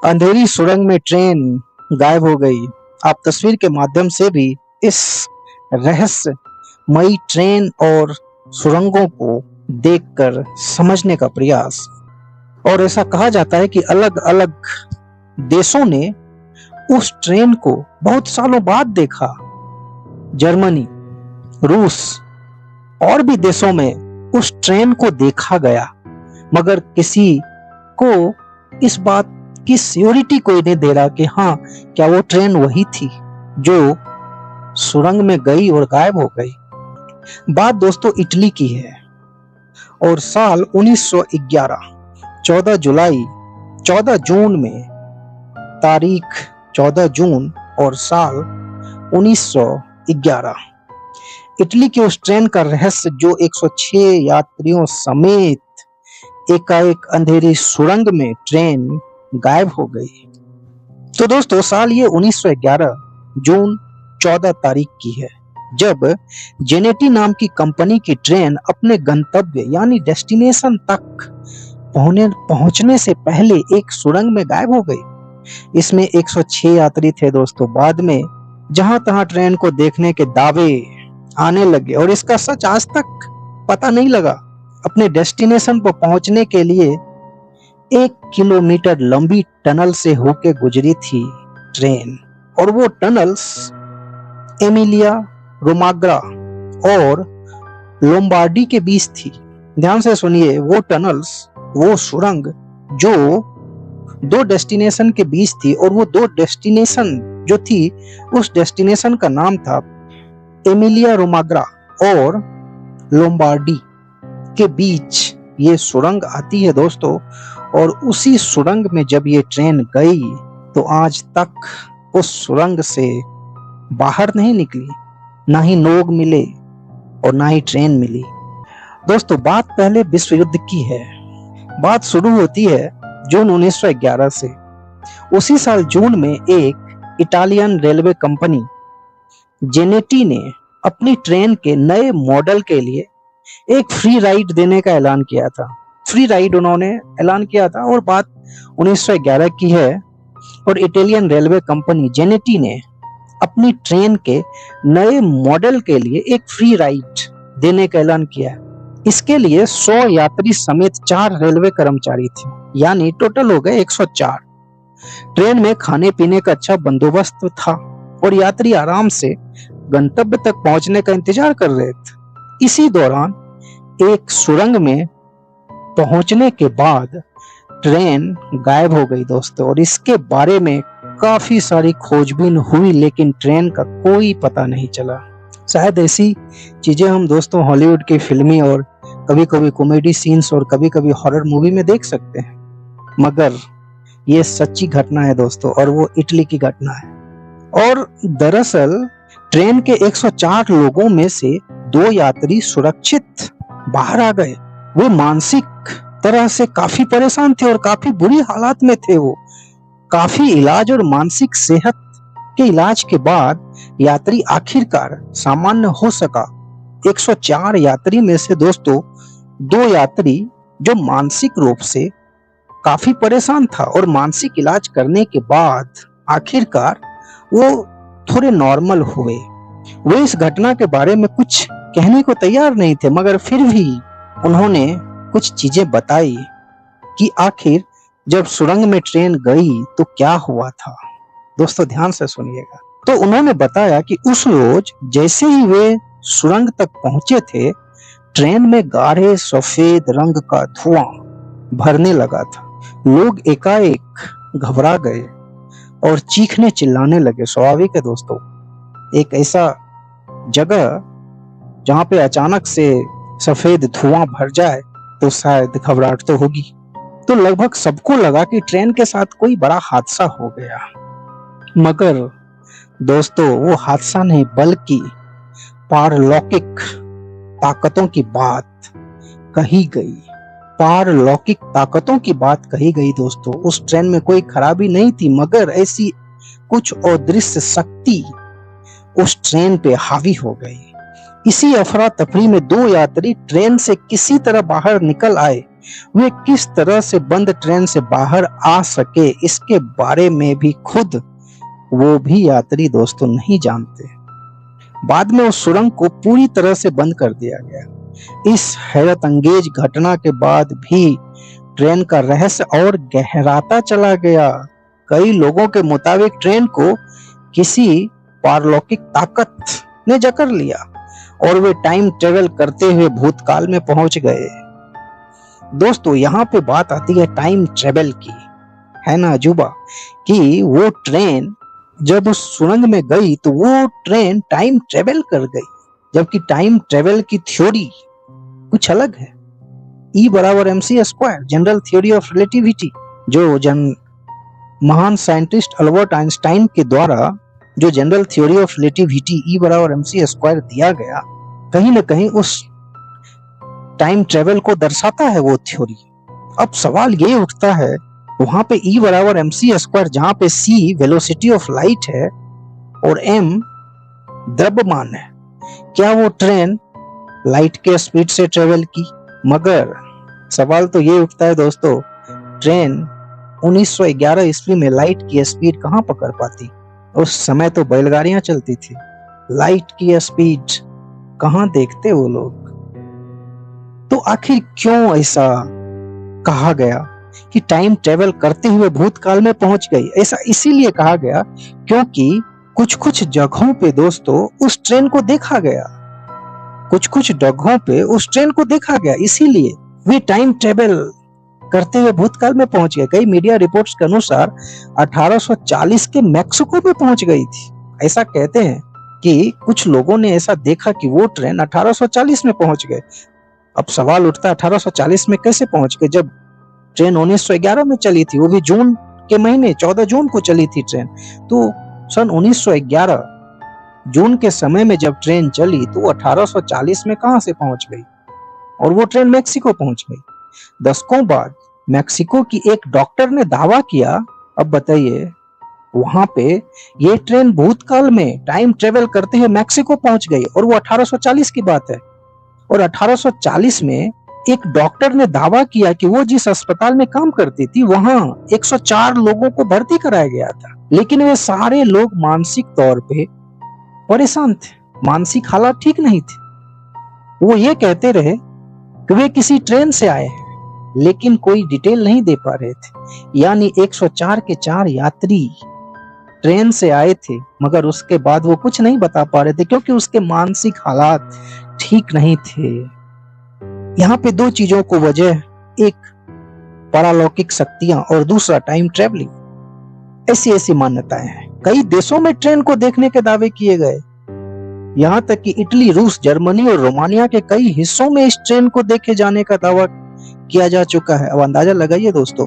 अंधेरी सुरंग में ट्रेन गायब हो गई। आप तस्वीर के माध्यम से भी इस रहस्यमयी ट्रेन और सुरंगों को देखकर समझने का प्रयास। और ऐसा कहा जाता है कि अलग-अलग देशों ने उस ट्रेन को बहुत सालों बाद देखा। जर्मनी, रूस और भी देशों में उस ट्रेन को देखा गया, मगर किसी को इस बात की श्योरिटी कोई नहीं दे रहा कि हाँ, क्या वो ट्रेन वही थी जो सुरंग में गई और गायब हो गई। बात दोस्तों इटली की है और साल 1911, 14 जून में, तारीख 14 जून और साल 1911, इटली की उस ट्रेन का रहस्य जो 106 यात्रियों समेत एकाएक अंधेरी सुरंग में ट्रेन गायब हो गई। तो दोस्तों साल ये 1911 जून 14 तारीख की है, जब जेनेटी नाम की कंपनी की ट्रेन अपने गंतव्य यानी डेस्टिनेशन तक पहुंचने से पहले एक सुरंग में गायब हो गई। इसमें 106 यात्री थे दोस्तों। बाद में जहां तहां ट्रेन को देखने के दावे आने लगे और इसका सच आज तक पता नहीं लगा। अपने डेस्टिनेशन पर पहुंचने के लिए 1 किलोमीटर लंबी टनल से होके गुजरी थी ट्रेन, और वो टनल्स एमिलिया रोमाग्रा और लोम्बार्डी के बीच थी। ध्यान से सुनिए, वो टनल्स, वो सुरंग जो 2 डेस्टिनेशन के बीच थी, और वो 2 डेस्टिनेशन जो थी, उस डेस्टिनेशन का नाम था एमिलिया रोमाग्रा और लोम्बार्डी के बीच ये सुरंग आती है दोस्तों। और उसी सुरंग में जब ये ट्रेन गई तो आज तक उस सुरंग से बाहर नहीं निकली, ना ही लोग मिले और ना ही ट्रेन मिली। दोस्तों बात पहले विश्व युद्ध की है। बात शुरू होती है जून 1911 से। उसी साल जून में एक इटालियन रेलवे कंपनी जेनेटी ने अपनी ट्रेन के नए मॉडल के लिए एक फ्री राइड देने का ऐलान किया था। फ्री राइड उन्होंने ऐलान किया था और बात 1911 की है। और इटालियन रेलवे कंपनी जेनेटी ने अपनी ट्रेन के नए मॉडल के लिए एक फ्री राइड देने का ऐलान किया। इसके लिए 100 यात्री समेत 4 रेलवे कर्मचारी थे, यानी टोटल हो गए 104। ट्रेन में खाने पीने का अच्छा बंदोबस्त था और यात्री आराम से गंतव्य तक पहुंचने का इंतजार कर रहे थे। इसी दौरान एक सुरंग में पहुंचने के बाद ट्रेन गायब हो गई दोस्तों, और इसके बारे में काफी सारी खोजबीन हुई, लेकिन ट्रेन का कोई पता नहीं चला। शायद ऐसी चीजें हम दोस्तों हॉलीवुड की फिल्मी और कभी-कभी कॉमेडी सीन्स और कभी-कभी हॉरर मूवी में देख सकते हैं, मगर ये सच्ची घटना है दोस्तों, और वो इटली की घटना है। और दरअसल ट्रेन के 104 लोगों में से 2 यात्री सुरक्षित बाहर आ गए। वो मानसिक तरह से काफी परेशान थे और काफी बुरी हालात में थे। वो काफी इलाज और मानसिक सेहत के इलाज के बाद यात्री आखिरकार सामान्य हो सका। 104 यात्री में से दोस्तों 2 यात्री जो मानसिक रूप से काफी परेशान था और मानसिक इलाज करने के बाद आखिरकार वो थोड़े नॉर्मल हुए। वो इस घटना के बारे में कुछ कहने को तैयार नहीं थे, मगर फिर भी उन्होंने कुछ चीजें बताई कि आखिर जब सुरंग में ट्रेन गई तो क्या हुआ था। दोस्तों ध्यान से सुनिएगा। तो उन्होंने बताया कि उस रोज जैसे ही वे सुरंग तक पहुंचे थे, ट्रेन में गाढ़े सफेद रंग का धुआं भरने लगा था। लोग एकाएक घबरा गए और चीखने चिल्लाने लगे। स्वाभाविक है दोस्तों, एक ऐसा जगह जहां पे अचानक से सफेद धुआं भर जाए तो शायद घबराहट तो होगी। तो लगभग सबको लगा कि ट्रेन के साथ कोई बड़ा हादसा हो गया, मगर दोस्तों वो हादसा नहीं बल्कि पारलौकिक ताकतों की बात कही गई। पारलौकिक ताकतों की बात कही गई दोस्तों। उस ट्रेन में कोई खराबी नहीं थी, मगर ऐसी कुछ अदृश्य शक्ति उस ट्रेन पे हावी हो गई। इसी अफरा तफरी में 2 यात्री ट्रेन से किसी तरह बाहर निकल आए वे किस तरह से बंद ट्रेन से बाहर आ सके, इसके बारे में भी खुद वो भी यात्री दोस्तों नहीं जानते। बाद में उस सुरंग को पूरी तरह से बंद कर दिया गया। इस हैरत अंगेज घटना के बाद भी ट्रेन का रहस्य और गहराता चला गया। कई लोगों के मुताबिक ट्रेन को किसी पारलौकिक ताकत ने जकड़ लिया और वे टाइम ट्रेवल करते हुए भूतकाल में पहुंच गए। दोस्तों यहाँ पे बात आती है टाइम ट्रेवल की, है ना अजूबा, कि वो ट्रेन जब उस सुरंग में गई तो वो ट्रेन टाइम ट्रेवल कर गई, जबकि टाइम ट्रेवल की थ्योरी कुछ अलग है। E बराबर mc square, general theory of relativity, जो महान साइंटिस्ट अल्बर्ट आइंस्टाइन के द्वारा जो general theory of relativity E बराबर mc स्क्वायर दिया गया, कहीं ना कहीं उस टाइम ट्रेवल को दर्शाता है वो थ्योरी। अब सवाल ये उठता है, वहां पे E बराबर mc स्क्वायर, जहां पे c वेलोसिटी ऑफ लाइट है और m द्रव्यमान है, क्या वो ट्रेन लाइट के स्पीड से ट्रेवल की? मगर सवाल तो ये उठता है दोस्तों, ट्रेन 1911 ईस्वी में लाइट की स्पीड कहां पकड़ पाती? उस समय तो बैलगाड़ियां चलती थी, लाइट की स्पीड कहां देखते वो लोग? तो आखिर क्यों ऐसा कहा गया कि टाइम ट्रेवल करते हुए भूतकाल में पहुंच गई? ऐसा इसीलिए कहा गया क्योंकि कुछ जगहों पे दोस्तों उस ट्रेन को देखा गया, कुछ जगहों पे उस ट्रेन को देखा गया, इसीलिए वे टाइम ट्रेवल करते हुए भूतकाल में पहुंच गए। कई मीडिया रिपोर्ट्स के अनुसार 1840 के मैक्सिको में पहुंच गई थी। ऐसा कहते हैं कि कुछ लोगों ने ऐसा देखा कि वो ट्रेन 1840 में पहुंच गए। अब सवाल उठता है 1840 में कैसे पहुंच गए जब ट्रेन 1911 में चली थी, वो भी जून के महीने 14 जून को चली थी ट्रेन। तो सन 1911 जून के समय में जब ट्रेन चली तो 1840 में कहां से पहुंच गई? और वो ट्रेन मैक्सिको पहुंच गई। दशकों बाद मैक्सिको की एक डॉक्टर ने दावा किया, अब बताइए, वहां पे ये ट्रेन भूतकाल में टाइम ट्रेवल करते हुए मैक्सिको पहुंच गई और वो 1840 की बात है। और 1840 में एक डॉक्टर ने दावा किया कि वो जिस अस्पताल में काम करती थी वहां 104 लोगों को भर्ती कराया गया था, लेकिन वे सारे लोग मानसिक तौर पे परेशान थे, मानसिक हालात ठीक नहीं थे। वो ये कहते रहे कि वे किसी ट्रेन से आए हैं, लेकिन कोई डिटेल नहीं दे पा रहे थे। यानी 104 के 4 यात्री ट्रेन से आए थे, मगर उसके बाद वो कुछ नहीं बता पा रहे थे क्योंकि उसके मानसिक हालात ठीक नहीं थे। यहाँ पे दो चीजों को वजह, एक पारलौकिक शक्तियां और दूसरा टाइम ट्रेवलिंग। ऐसी मान्यताएं हैं। कई देशों में ट्रेन को देखने के दावे किए गए, यहाँ तक कि इटली, रूस, जर्मनी और रोमानिया के कई हिस्सों में इस ट्रेन को देखे जाने का दावा किया जा चुका है। अब अंदाजा लगाइए दोस्तों,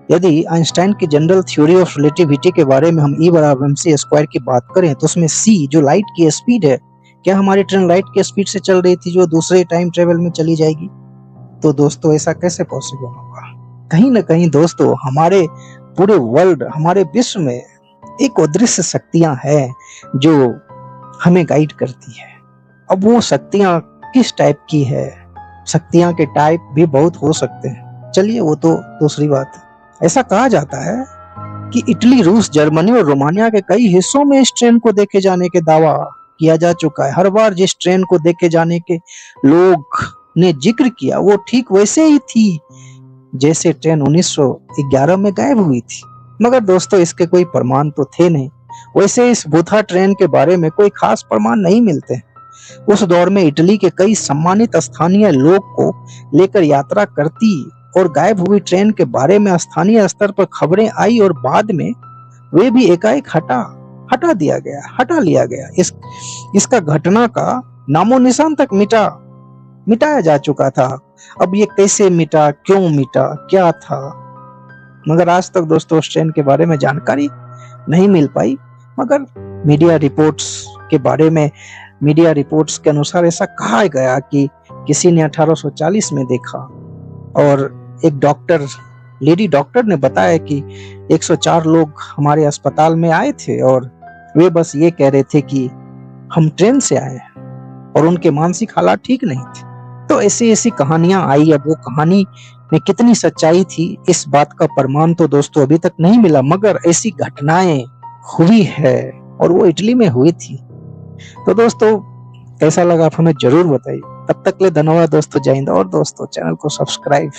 यदि आइंस्टाइन की जनरल थ्योरी ऑफ रिलेटिविटी के बारे में हम E बराबर mc स्क्वायर की बात करें तो उसमें c जो लाइट की स्पीड है, क्या हमारी ट्रेन लाइट की स्पीड से चल रही थी जो दूसरे टाइम ट्रेवल में चली जाएगी? तो दोस्तों ऐसा कैसे पॉसिबल होगा? कहीं ना कहीं दोस्तों हमारे पूरे वर्ल्ड, हमारे विश्व में एक अदृश्य शक्तियां हैं जो हमें गाइड करती है। अब वो शक्तियां किस टाइप की है? शक्तियां के टाइप भी बहुत हो सकते हैं, चलिए वो तो दूसरी बात है। ऐसा कहा जाता है कि इटली, रूस, जर्मनी और रोमानिया के कई हिस्सों में इस ट्रेन को देखे जाने के दावा किया जा चुका है। हर बार जिस ट्रेन को देखे जाने के लोग ने जिक्र किया वो ठीक वैसे ही थी जैसे ट्रेन 1911 में गायब हुई थी। मगर दोस्तों इसके कोई प्रमाण तो थे नहीं। वैसे इस बुथा ट्रेन के बारे में कोई खास प्रमाण नहीं मिलते। उस दौर में इटली के कई सम्मानित स्थानीय लोग को लेकर यात्रा करती और गायब हुई ट्रेन के बारे में स्थानीय स्तर पर खबरें आई और बाद में वे भी एकाएक हटा लिया गया। इसका घटना का नामो निशान तक मिटाया जा चुका था। अब ये कैसे मिटा, क्यों मिटा, क्या था? मगर आज तक दोस्तों उस ट्रेन के बारे में जानकारी नहीं मिल पाई। मगर मीडिया रिपोर्ट्स के अनुसार ऐसा कहा गया कि किसी ने 1840 में देखा और एक लेडी डॉक्टर ने बताया कि 104 लोग हमारे अस्पताल में आए थे और वे बस ये कह रहे थे कि हम ट्रेन से आए हैं और उनके मानसिक हालात ठीक नहीं थे। तो ऐसी ऐसी कहानियां आई। अब वो कहानी में कितनी सच्चाई थी इस बात का प्रमाण तो दोस्तों अभी तक नहीं मिला, मगर ऐसी घटनाएं हुई है और वो इटली में हुई थी। तो दोस्तों कैसा लगा आप हमें जरूर बताइए। तब तक ले धन्यवाद दोस्तों, जय हिंद। और दोस्तों चैनल को सब्सक्राइब